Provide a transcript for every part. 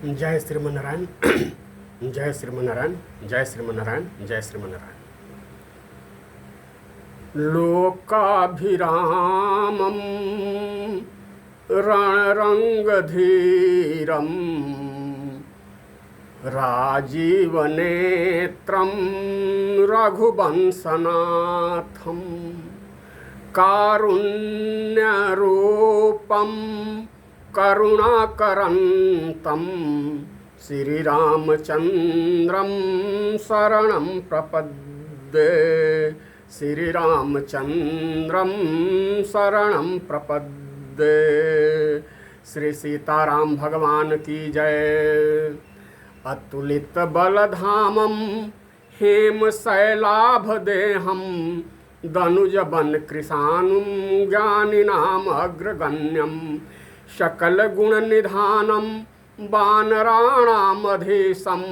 जय श्रीमन्नारायण। जय श्रीमन्नारायण। जय श्रीमन्नारायण। जय श्रीमन्नारायण। लोकाभिरामं रणरङ्गधीरं राजीवनेत्रं रघुवंशनाथं कारुण्यरूपं करुणाकरन्तं श्रीरामचन्द्रं शरणं प्रपद्ये। श्रीरामचन्द्रं शरणं प्रपद्ये। श्री सीताराम भगवान की जय। अतुलित बलधामं हेमशैलाभदेहं दनुजबन कृशानुं ज्ञानिनाम अग्रगण्यं सकलगुणनिधानं वानराणामधीशं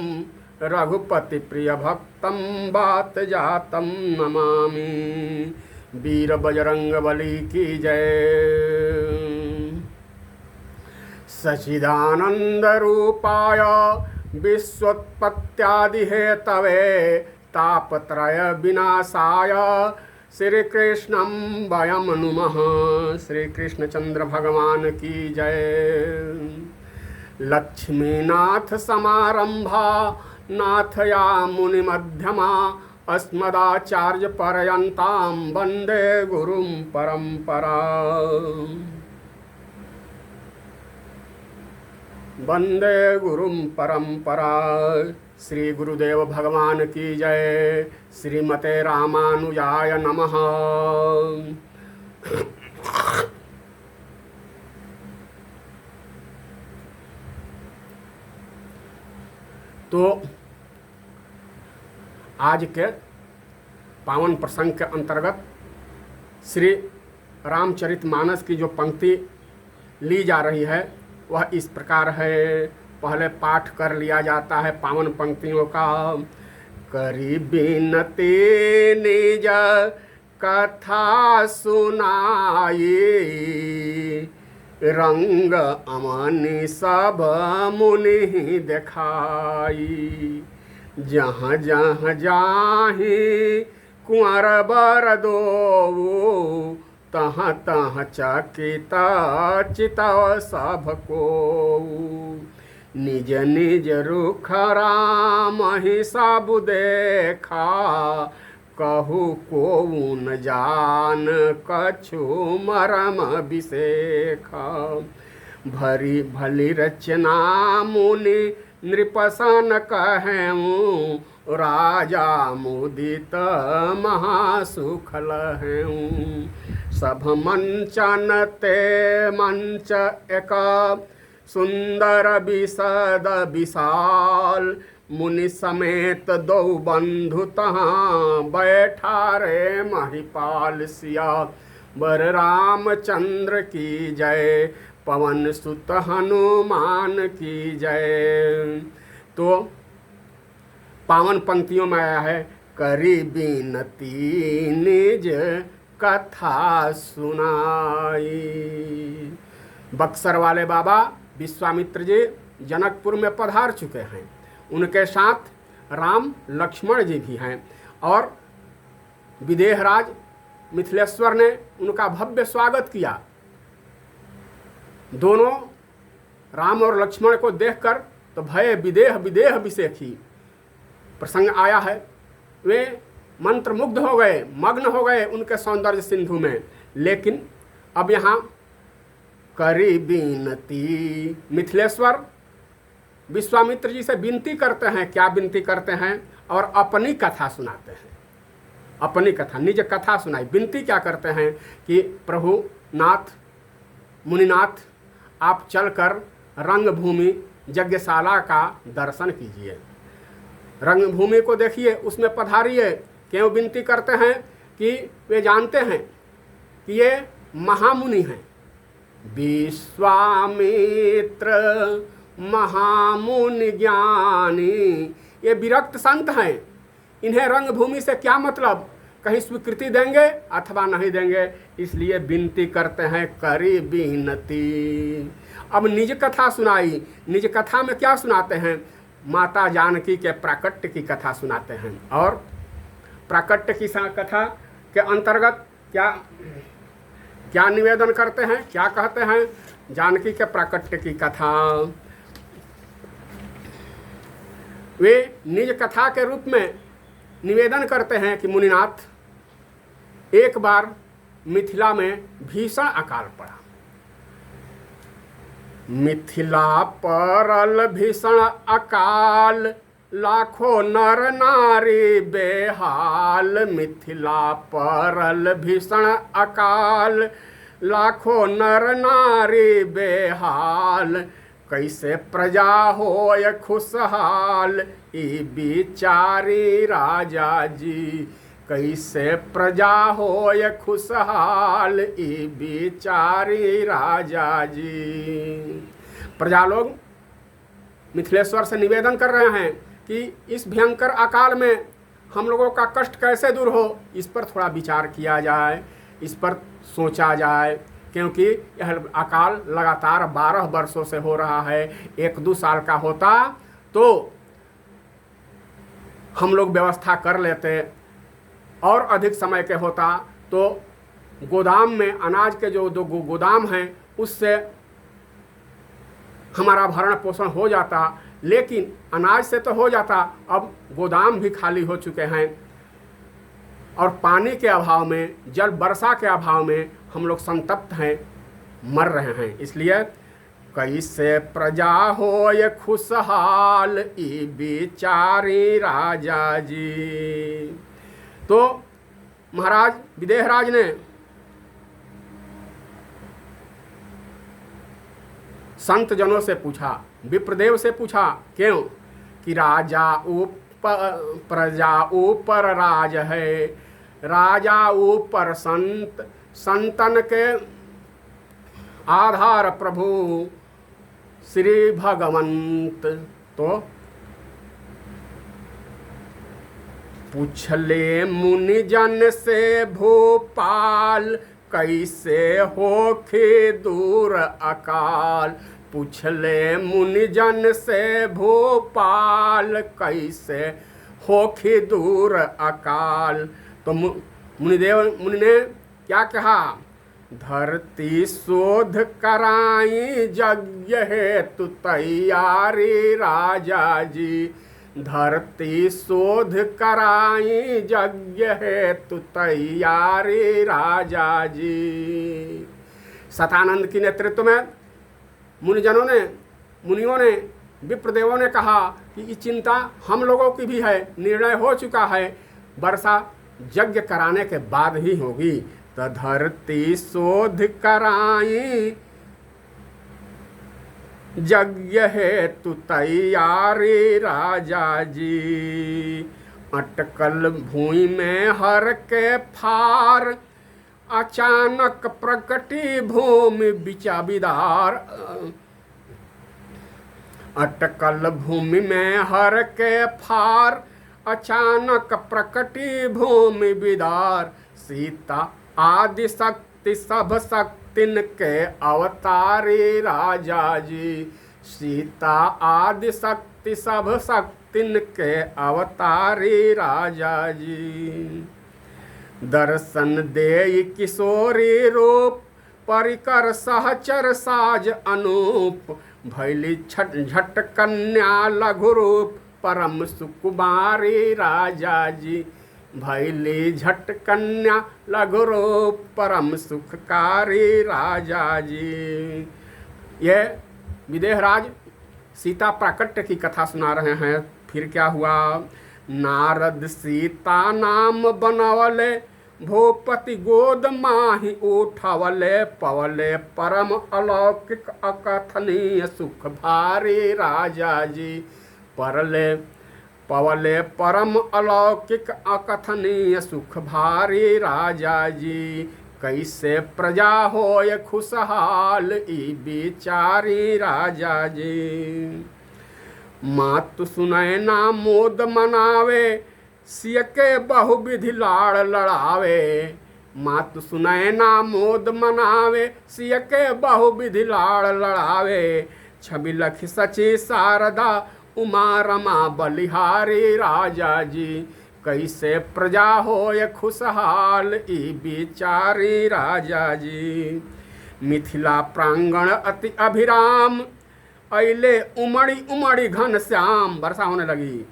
रघुपतिप्रियभक्तं वातजातं नमामि। वीर बजरंगबली की जय। सच्चिदानन्दरूपाय विश्वोत्पत्त्यादिहेतवे तापत्रय विनाशाय श्रीकृष्णं वयं नुमः। श्री कृष्णचंद्र भगवान की जय। लक्ष्मीनाथ समारंभा नाथया मुनिमध्यमा अस्मदाचार्य पर्यन्तां वन्दे गुरुं परंपरा। वन्दे गुरुं परंपरा। श्री गुरुदेव भगवान की जय। श्रीमते रामानुजाय नमः। तो आज के पावन प्रसंग के अंतर्गत श्री रामचरितमानस की जो पंक्ति ली जा रही है वह इस प्रकार है। पहले पाठ कर लिया जाता है पावन पंक्तियों का। करी बिनती निज कथा सुनाई, रंग अमनि सब मुनि देखाई। जहाँ जहाँ जाहि कुंवर बर दो, तहाँ तहाँ चकित चितव सब को। निज निज रुख राम ही सब देखा, कहु को न जान कछु मरम विशेखा। भरी भली रचना मुनि नृपसन कहूँ, राजा मुदित महासुख लहूँ। सब मंचन ते मंच एक सुंदर विशद विशाल, मुनि समेत दो बंधु तहाँ बैठा रे महिपाल। सिया वर रामचंद्र की जय, पवन सुत हनुमान की जय। तो पावन पंक्तियों में आया है करी बिनती निज कथा सुनाई। बक्सर वाले बाबा विश्वामित्र जी जनकपुर में पधार चुके हैं। उनके साथ राम लक्ष्मण जी भी हैं और विदेहराज मिथिलेश्वर ने उनका भव्य स्वागत किया। दोनों राम और लक्ष्मण को देखकर तो भय विदेह विदेह विशेखी प्रसंग आया है। वे मंत्रमुग्ध हो गए, मग्न हो गए उनके सौंदर्य सिंधु में। लेकिन अब यहाँ करी बिनती, मिथिलेश्वर विश्वामित्र जी से विनती करते हैं। क्या विनती करते हैं? और अपनी कथा सुनाते हैं। अपनी कथा, निज कथा सुनाई। विनती क्या करते हैं कि प्रभु नाथ मुनिनाथ आप चलकर रंगभूमि यज्ञशाला का दर्शन कीजिए, रंगभूमि को देखिए, उसमें पधारिए। क्यों विनती करते हैं कि वे जानते हैं कि ये महामुनि हैं। विश्वामित्र महामुनि ज्ञानी, ये विरक्त संत हैं। इन्हें रंगभूमि से क्या मतलब, कहीं स्वीकृति देंगे अथवा नहीं देंगे, इसलिए विनती करते हैं करी बिनती। अब निज कथा सुनाई। निज कथा में क्या सुनाते हैं? माता जानकी के प्राकट्य की कथा सुनाते हैं। और प्राकट्य की कथा के अंतर्गत क्या क्या निवेदन करते हैं, क्या कहते हैं? जानकी के प्राकट्य की कथा वे निज कथा के रूप में निवेदन करते हैं कि मुनिनाथ, एक बार मिथिला में भीषण अकाल पड़ा। मिथिला परल भीषण अकाल, लाखों नर नारी बेहाल। मिथिला परल भीषण अकाल, लाखों नर नारी बेहाल। कैसे प्रजा होय खुशहाल, ई बिचारी राजा जी। कैसे प्रजा होय खुशहाल, ई बिचारी राजा जी। प्रजा लोग मिथिलेश्वर से निवेदन कर रहे हैं कि इस भयंकर अकाल में हम लोगों का कष्ट कैसे दूर हो, इस पर थोड़ा विचार किया जाए, इस पर सोचा जाए। क्योंकि यह अकाल लगातार 12 वर्षों से हो रहा है। 1-2 साल का होता तो हम लोग व्यवस्था कर लेते, और अधिक समय के होता तो गोदाम में अनाज के जो गोदाम हैं उससे हमारा भरण पोषण हो जाता। लेकिन अनाज से तो हो जाता, अब गोदाम भी खाली हो चुके हैं, और पानी के अभाव में, जल वर्षा के अभाव में हम लोग संतप्त हैं, मर रहे हैं। इसलिए कैसे प्रजा होय खुशहाल, ई बिचारी राजा जी। तो महाराज विदेहराज ने संत जनों से पूछा, विप्रदेव से पूछा, क्यों? कि राजा प्रजा ऊपर राज है, राजा ऊपर संत, संतन के आधार प्रभु श्री भगवंत। तो पूछले मुनि जन से भोपाल, कैसे होखे दूर अकाल। पूछले मुनि जन से भोपाल, कैसे होखे दूर अकाल। तो मुनि ने क्या कहा? धरती शोध कराई, यज्ञ हेतु तैयारी राजा जी। धरती शोध कराई, यज्ञ हेतु तैयारी राजा जी। सतानंद की नेतृत्व में मुनियों ने विप्रदेवों ने कहा कि ये चिंता हम लोगों की भी है, निर्णय हो चुका है, वर्षा यज्ञ कराने के बाद ही होगी। तो धरती शोध कराई, यज्ञ हेतु तैयारी राजा जी। अटकल भूमि में हर के फार, अचानक प्रकटी भूमि बिचाबिदार। अटकल भूमि में हर के फार, अचानक प्रकटी भूमि बिदार। सीता आदि शक्ति सब शक्तिन के अवतारी राजा जी। सीता आदि शक्ति सब शक्तिन के अवतारी राजा जी। दर्शन दे किशोरी रूप, परिकर सहचर साज अनूप। भैली झट कन्या लघु रूप, परम सुकुमारी राजा जी। भैली झट कन्या लघु रूप, परम सुखकारी राजा जी। ये विदेहराज सीता प्राकट्य की कथा सुना रहे हैं। फिर क्या हुआ? नारद सीता नाम बनवले, भूपति गोद माही उठवले। पवले परम अलौकिक अकथनीय सुख भारी राजा जी। पवले परम अलौकिक अकथनीय सुख भारी राजा जी। कैसे प्रजा होय खुशहाल, ई बिचारी राजा जी। मातु सुनय ना मोद मनावे, सिय के बहुविधि लाड़ लड़ावे। मातु सुनय ना मोद मनावे, सिय के बहुविधि लाड़ लड़ावे। छवि लखि सची शारदा, उमा रमा बलिहारी राजा जी। कैसे प्रजा होय खुशहाल, ई बिचारी राजा जी। मिथिला प्रांगण अति अभिराम, अइले उमड़ी उमड़ी घन श्याम। वर्षा होने लगी।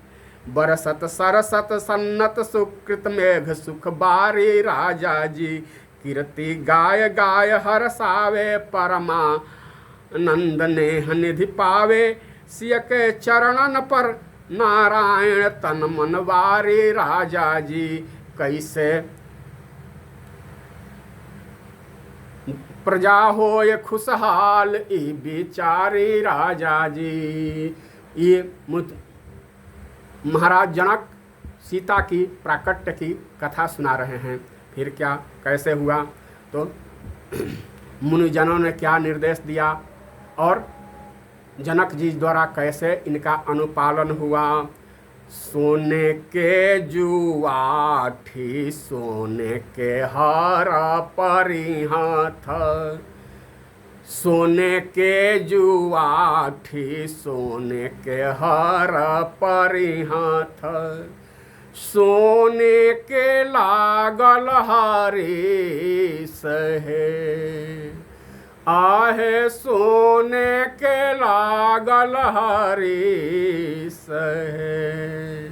बरसत सरसत सन्नत सुकृत मेघ सुख बारी राजा जी। कीर्ति गाय गाय हरसावे, परमा नंद नेह निधि पावे। सिय के चरणन पर नारायण तन मन वारी राजा जी। कैसे प्रजा होय खुशहाल, ई बिचारी राजा जी। ये महाराज जनक सीता की प्राकट्य की कथा सुना रहे हैं। फिर क्या कैसे हुआ, तो मुनिजनों ने क्या निर्देश दिया और जनक जी द्वारा कैसे इनका अनुपालन हुआ। सोने के जुआठी, सोने के हार परिहाथ। सोने के जुआठी, सोने के हार परिहाथ। सोने के लागल हारी सहे, आहे सोने के लागल हरी सहे।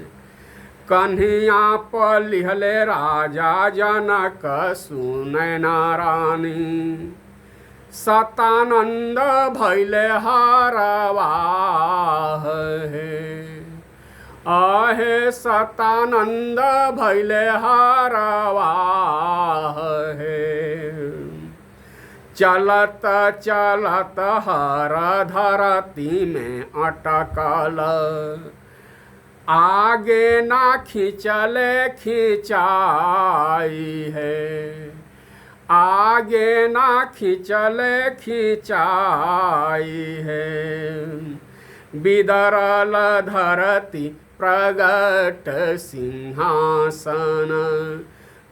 कन्हिया पर लिहले राजा जनक, सुनै नारानी। सतानंद भैले हारवाह हे, आहे सतानंद भैले हारवाह हे। चलत चलत हर धरती में अटकल, आगे ना खिंचले खिंचाई है। आगे ना खिंचले खिंचाई है। बिदरल धरती प्रगट सिंहासन,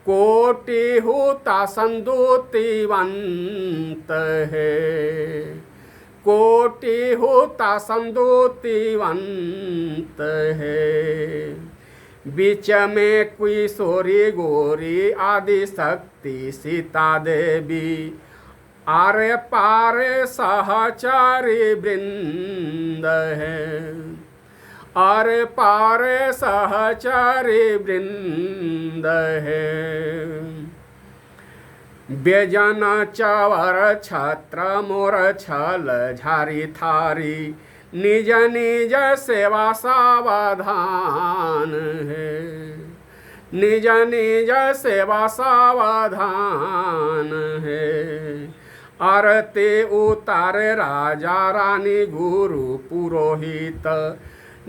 कोटि होता संदूतिवंत है। कोटि होता संदूतिवंत है। बीच में किशोरी गोरी आदि शक्ति सीता देवी। आरे पारे सहचरी वृंद है। आरे पारे सहचरी वृंद है। बेजन चवर छत्र मोर छल झारी थारी, निज निज सेवा सावधान है। निज निज सेवा सावधान है। आरती उतारे राजा रानी गुरु पुरोहित,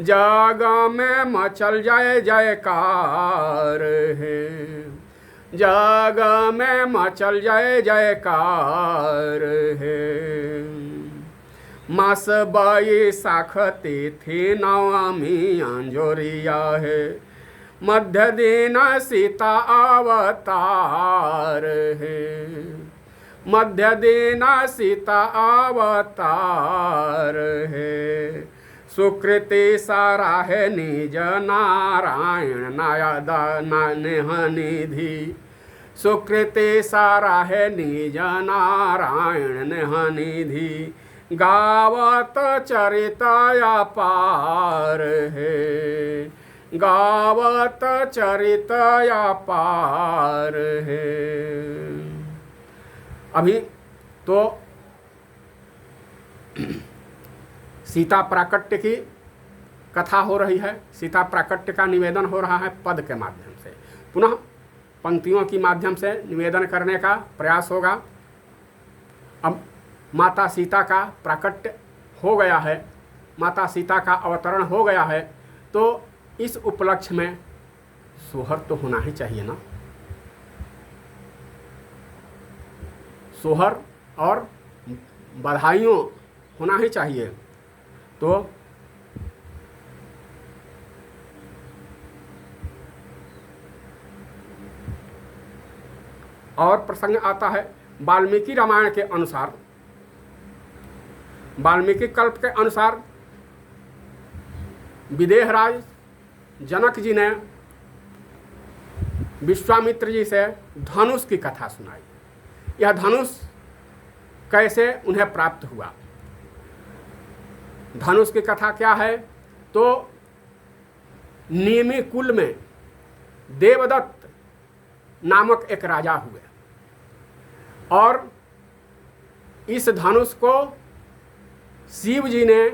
जग में मचल जय जयकार है। जग में मचल जय जयकार है। मास बैसाख तिथि नवमी अंजोरिया है। मध्य दिन सीता अवतार है। मध्य दिन सीता अवतार है। सुकृति सराहे निज नारायण नायदा नेह निधि। सुकृति सराहे निज नारायण नेह निधि। गावत चरित अपार है। गावत चरित अपार है। अभी तो सीता प्राकट्य की कथा हो रही है। सीता प्राकट्य का निवेदन हो रहा है पद के माध्यम से। पुनः पंक्तियों की माध्यम से निवेदन करने का प्रयास होगा। अब माता सीता का प्राकट्य हो गया है, माता सीता का अवतरण हो गया है, तो इस उपलक्ष्य में सोहर तो होना ही चाहिए ना। सोहर और बधाइयों होना ही चाहिए। तो और प्रसंग आता है वाल्मीकि रामायण के अनुसार, वाल्मीकि कल्प के अनुसार विदेहराज जनक जी ने विश्वामित्र जी से धनुष की कथा सुनाई। यह धनुष कैसे उन्हें प्राप्त हुआ, धनुष की कथा क्या है? तो नियमी कुल में देवदत्त नामक एक राजा हुए और इस धनुष को शिव जी ने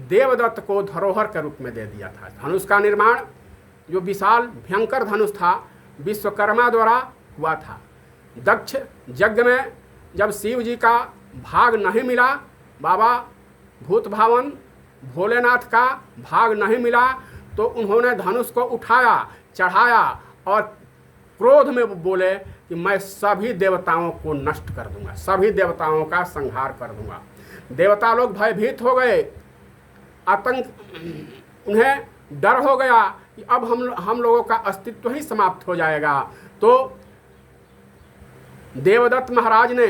देवदत्त को धरोहर के रूप में दे दिया था। धनुष का निर्माण जो विशाल भयंकर धनुष था विश्वकर्मा द्वारा हुआ था। दक्ष यज्ञ में जब शिव जी का भाग नहीं मिला, बाबा भूत भावन भोलेनाथ का भाग नहीं मिला, तो उन्होंने धनुष को उठाया, चढ़ाया और क्रोध में बोले कि मैं सभी देवताओं को नष्ट कर दूंगा, सभी देवताओं का संहार कर दूंगा। देवता लोग भयभीत हो गए, आतंक, उन्हें डर हो गया कि अब हम लोगों का अस्तित्व ही समाप्त हो जाएगा। तो देवदत्त महाराज ने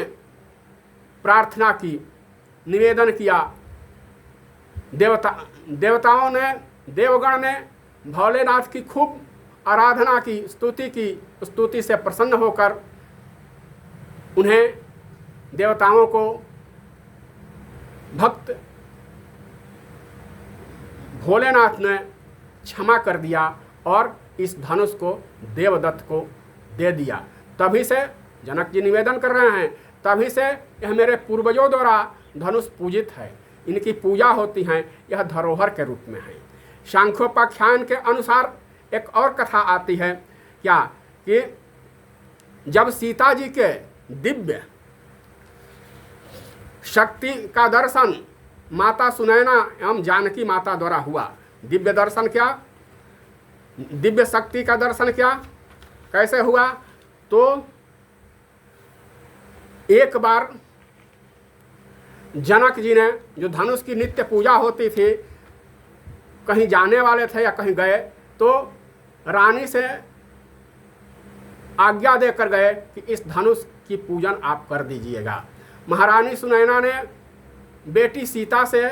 प्रार्थना की, निवेदन किया। देवताओं ने, देवगण ने भोलेनाथ की खूब आराधना की, स्तुति की। स्तुति से प्रसन्न होकर उन्हें, देवताओं को भक्त भोलेनाथ ने क्षमा कर दिया और इस धनुष को देवदत्त को दे दिया। तभी से जनक जी निवेदन कर रहे हैं, तभी से यह मेरे पूर्वजों द्वारा धनुष पूजित है, इनकी पूजा होती है, यह धरोहर के रूप में है। सांख्योपाख्यान के अनुसार एक और कथा आती है क्या कि जब सीता जी के दिव्य शक्ति का दर्शन माता सुनैना एवं जानकी माता द्वारा हुआ, दिव्य दर्शन क्या, दिव्य शक्ति का दर्शन क्या, कैसे हुआ? तो एक बार जनक जी ने, जो धनुष की नित्य पूजा होती थी, कहीं जाने वाले थे या कहीं गए, तो रानी से आज्ञा देकर गए कि इस धनुष की पूजन आप कर दीजिएगा। महारानी सुनैना ने बेटी सीता से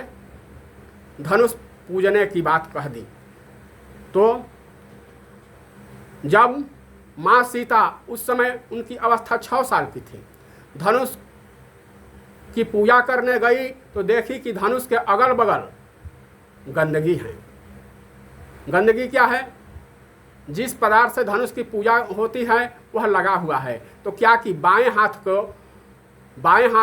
धनुष पूजने की बात कह दी। तो जब माँ सीता, उस समय उनकी अवस्था 6 साल की थी, धनुष की पूजा करने गई तो देखी कि धनुष के अगल बगल गंदगी है। गंदगी क्या है? जिस पदार्थ से धनुष की पूजा होती है वह लगा हुआ है। तो क्या कि बाएं हाथ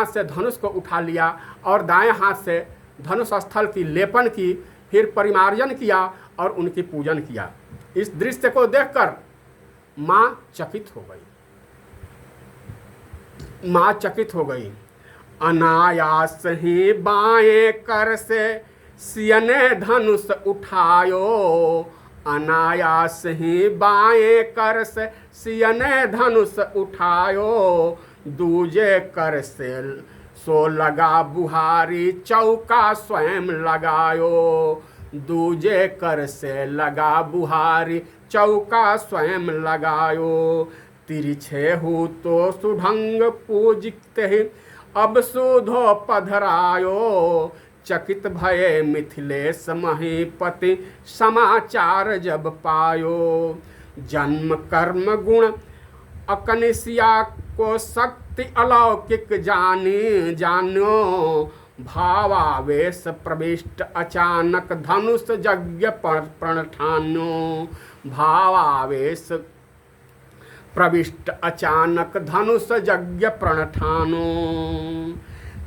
से धनुष को उठा लिया और दाएं हाथ से धनुष स्थल की लेपन की, फिर परिमार्जन किया और उनकी पूजन किया। इस दृश्य को देखकर माँ चकित हो गई। अनायास ही बाएं कर से सियने धनुष उठायो, अनायास ही बाएं कर से सियने धनुष उठायो, दूजे कर से सो लगा बुहारी चौका स्वयं लगायो, दूजे कर से लगा बुहारी चौका स्वयं लगायो, तिरछे हु तो सुढंग पूजित ही अब सुधो पधरायो, चकित भये मिथिलेश महीपति समाचार जब पायो, जन्म कर्म गुण अकनिसिया को शक्ति अलौकिक जानो, भावावेश प्रविष्ट अचानक धनुष यज्ञ प्रण ठानो, भावावेश प्रविष्ट अचानक धनुष यज्ञ प्रण ठानो,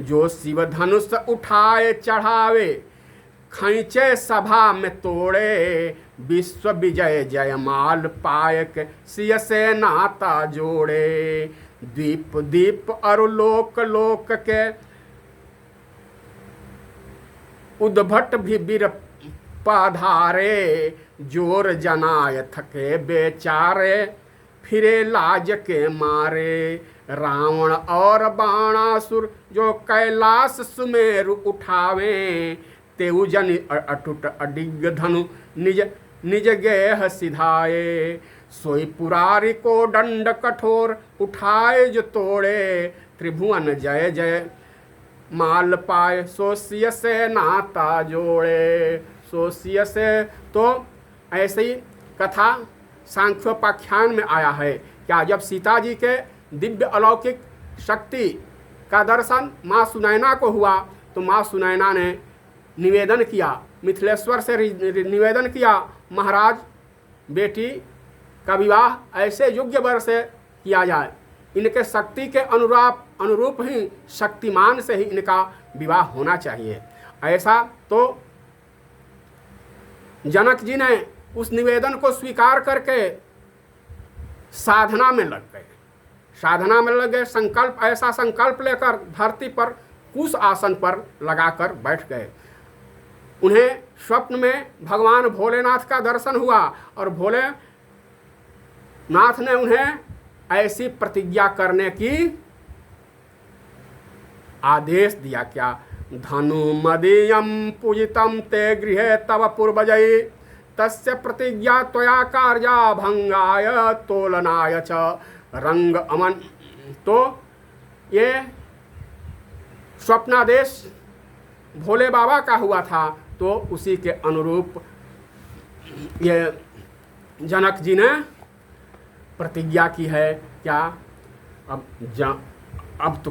जो शिव धनुष उठाए चढ़ावे खींचे सभा में तोड़े, विश्व विजय जयमाल पायक सिय से नाता जोड़े, दीप दीप अरु लोक लोक के उद्भट भी बीर पाधारे, जोर जनाय थके बेचारे फिरे लाज के मारे, रावण और बाणासुर जो कैलाश सुमेरु उठावे, तेउ जन अटूट अडिग धनु निज निज गेह सिधाए, सोई पुरारी को दंड कठोर उठाए जो तोड़े, त्रिभुवन जय जय माल पाए, सोसिय से नाता जोड़े। सोसिय से तो ऐसे ही कथा सांख्योपाख्यान में आया है। क्या जब सीता जी के दिव्य अलौकिक शक्ति का दर्शन माँ सुनैना को हुआ तो माँ सुनैना ने निवेदन किया, मिथिलेश्वर से निवेदन किया, महाराज बेटी का विवाह ऐसे योग्य वर से किया जाए, इनके शक्ति के अनुरूप ही शक्तिमान से ही इनका विवाह होना चाहिए। ऐसा तो जनक जी ने उस निवेदन को स्वीकार करके साधना में लग गए। साधना में लग गए, संकल्प, ऐसा संकल्प लेकर धरती पर कुश आसन पर लगाकर बैठ गए। उन्हें स्वप्न में भगवान भोलेनाथ का दर्शन हुआ और भोलेनाथ ने उन्हें ऐसी प्रतिज्ञा करने की आदेश दिया। क्या? धनु मदीयम पूजितम ते गृहे तव पूर्वजै, तस्य प्रतिज्ञा त्वया कार्या भंगाय तोलनाय च रंग अमन। तो ये स्वप्नादेश भोले बाबा का हुआ था, तो उसी के अनुरूप ये जनक जी ने प्रतिज्ञा की है। क्या? अब तो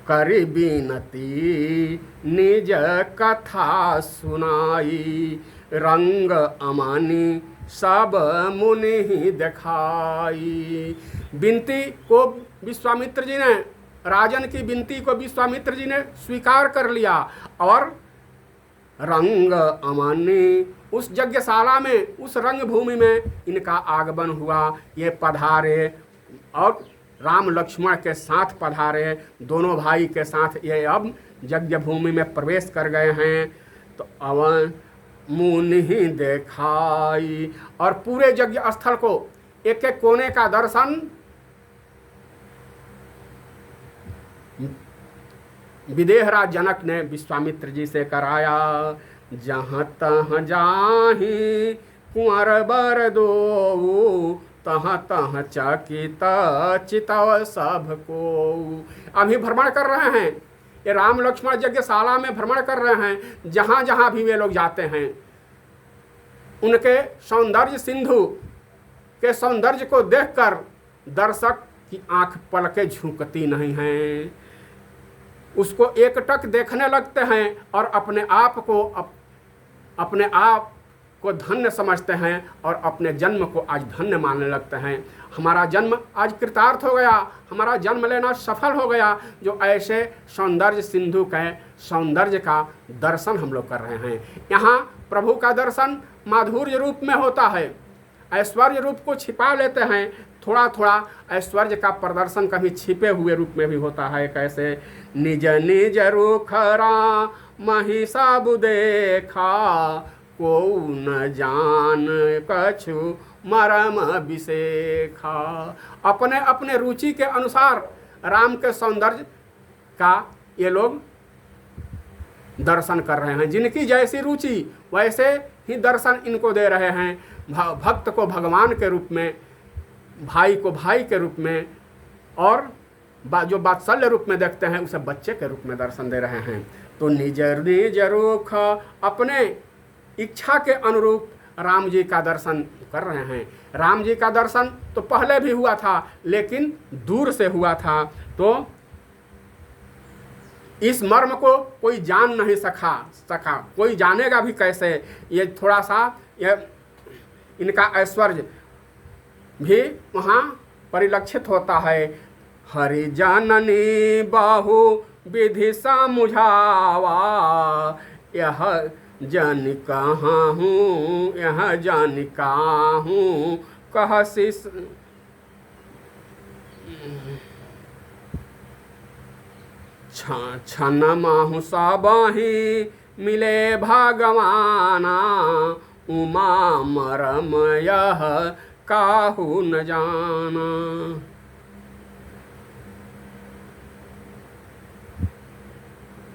करी बीनती निज कथा सुनाई, रंग अमानी सब मुनि ही दिखाई। विनती को विश्वामित्र जी ने, राजन की विनती को विश्वामित्र जी ने स्वीकार कर लिया और रंग अमानी उस यज्ञशाला में, उस रंग भूमि में इनका आगमन हुआ। ये पधारे और राम लक्ष्मण के साथ पधारे, दोनों भाई के साथ ये अब यज्ञ भूमि में प्रवेश कर गए हैं। तो अवन मुनि ही देखाई, और पूरे यज्ञ स्थल को एक एक कोने का दर्शन विदेहराज जनक ने विश्वामित्र जी से कराया। जहाँ तहाँ जाहि कुंवर बर दो, तहाँ तहाँ चकित चितव सब को। अभी भ्रमण कर रहे हैं, ये राम लक्ष्मण यज्ञशाला में भ्रमण कर रहे हैं। जहाँ जहाँ भी वे लोग जाते हैं, उनके सौंदर्य सिंधु के सौंदर्य को देखकर दर्शक की आंख पलके झुकती नहीं हैं, उसको एकटक देखने लगते हैं और अपने आप को धन्य समझते हैं और अपने जन्म को आज धन्य मानने लगते हैं। हमारा जन्म आज कृतार्थ हो गया, हमारा जन्म लेना सफल हो गया, जो ऐसे सौंदर्य सिंधु के सौंदर्य का दर्शन हम लोग कर रहे हैं। यहाँ प्रभु का दर्शन माधुर्य रूप में होता है, ऐश्वर्य रूप को छिपा लेते हैं। थोड़ा थोड़ा ऐश्वर्य का प्रदर्शन कभी छिपे हुए रूप में भी होता है। कैसे? निज निज रूखरा महिषाबु देखा, को न जान कछु मरम विशेखा। अपने अपने रुचि के अनुसार राम के सौंदर्य का ये लोग दर्शन कर रहे हैं। जिनकी जैसी रुचि वैसे ही दर्शन इनको दे रहे हैं। भक्त को भगवान के रूप में, भाई को भाई के रूप में, और जो वात्सल्य रूप में देखते हैं उसे बच्चे के रूप में दर्शन दे रहे हैं। तो निज निज रूख अपने इच्छा के अनुरूप राम जी का दर्शन कर रहे हैं। राम जी का दर्शन तो पहले भी हुआ था, लेकिन दूर से हुआ था, तो इस मर्म को कोई जान नहीं सका, कोई जानेगा भी कैसे। ये थोड़ा सा ये इनका ऐश्वर्य भी वहाँ परिलक्षित होता है। हरि जननी बाहु विधि समुझावा, यह जन कहाँ हूँ, यह जन कहाँ हूँ, कह शिष छन माहु सबहि मिले भगवाना, उमा मरम यह काहू न जाना।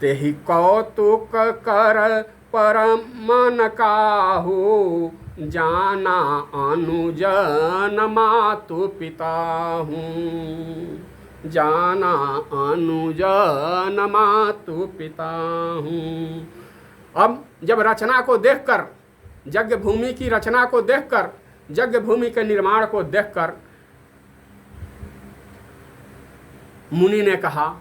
तेहि कौतुक कर परम मन काहू, जाना अनुज न मातु पिता हूँ, जाना अनुज न मातु पिता हूँ। अब जब रचना को देखकर, यज्ञ भूमि की रचना को देखकर, यज्ञ भूमि के निर्माण को देखकर मुनि ने कहा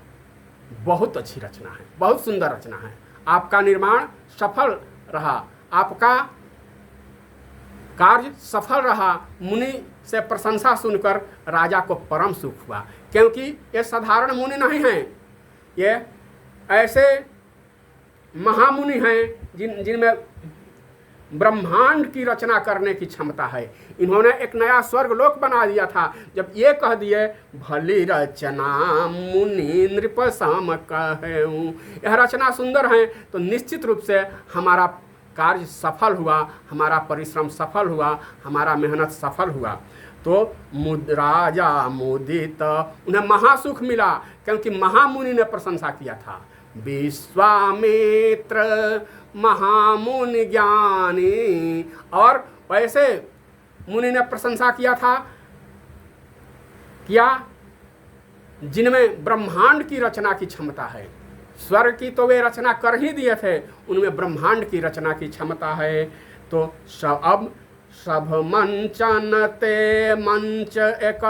बहुत अच्छी रचना है, बहुत सुंदर रचना है, आपका निर्माण सफल रहा, आपका कार्य सफल रहा। मुनि से प्रशंसा सुनकर राजा को परम सुख हुआ, क्योंकि ये साधारण मुनि नहीं हैं, ये ऐसे महामुनि हैं जिनमें ब्रह्मांड की रचना करने की क्षमता है। इन्होंने एक नया स्वर्गलोक बना दिया था जब ये कह दिए भली रचना मुनि नृप सम कहूँ। यह रचना सुंदर है तो निश्चित रूप से हमारा कार्य सफल हुआ, हमारा परिश्रम सफल हुआ, हमारा मेहनत सफल हुआ। तो राजा मुदित, उन्हें महासुख मिला क्योंकि महामुनि ने प्रशंसा किया था। विश्वामित्र महामुनि ज्ञानी, और वैसे मुनि ने प्रशंसा किया था क्या जिनमें ब्रह्मांड की रचना की क्षमता है। स्वर्ग की तो वे रचना कर ही दिए थे, उनमें ब्रह्मांड की रचना की क्षमता है। तो अब सब मंचन ते मंच एक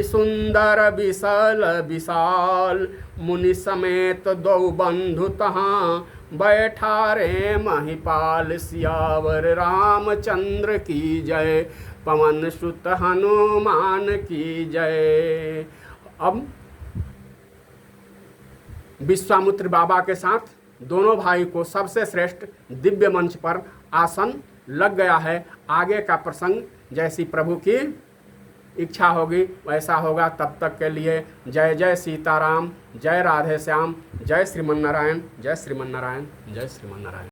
सुंदर विशाल विशाल, मुनि समेत दो बंधु तहाँ बैठा रे महिपाल। सियावर रामचंद्र की जय, पवन सुत हनुमान की जय। अब विश्वामित्र बाबा के साथ दोनों भाई को सबसे श्रेष्ठ दिव्य मंच पर आसन लग गया है। आगे का प्रसंग जैसी प्रभु की इच्छा होगी वैसा होगा। तब तक के लिए जय जय सीताराम, जय राधे श्याम, जय श्रीमन नारायण, जय श्रीमन नारायण, जय श्रीमन नारायण।